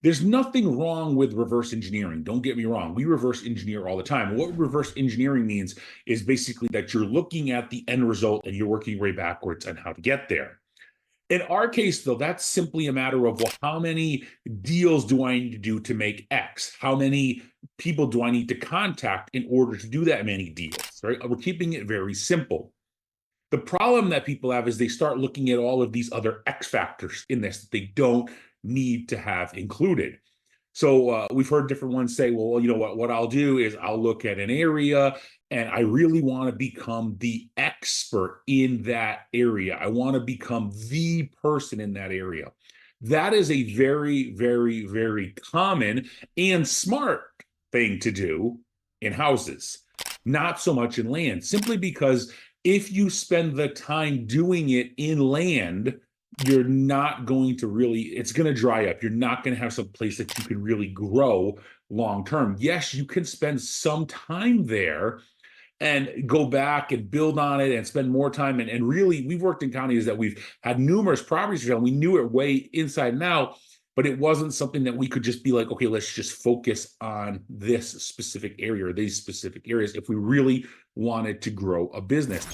There's nothing wrong with reverse engineering. Don't get me wrong. We reverse engineer all the time. What reverse engineering means is basically that you're looking at the end result and you're working way backwards on how to get there. In our case, though, that's simply a matter of, well, how many deals do I need to do to make X? How many people do I need to contact in order to do that many deals, right? We're keeping it very simple. The problem that people have is they start looking at all of these other X factors in this that they don't need to have included. So we've heard different ones say, well, you know what I'll do is I'll look at an area and I really want to become the expert in that area. I want to become the person in that area. That is a very, very, very common and smart thing to do in houses, not so much in land, simply because if you spend the time doing it in land, you're not going to really, it's going to dry up. You're not going to have some place that you can really grow long term. Yes, you can spend some time there and go back and build on it and spend more time. And really, we've worked in counties that we've had numerous properties and we knew it way inside and out, but it wasn't something that we could just be like, okay, let's just focus on this specific area or these specific areas if we really wanted to grow a business.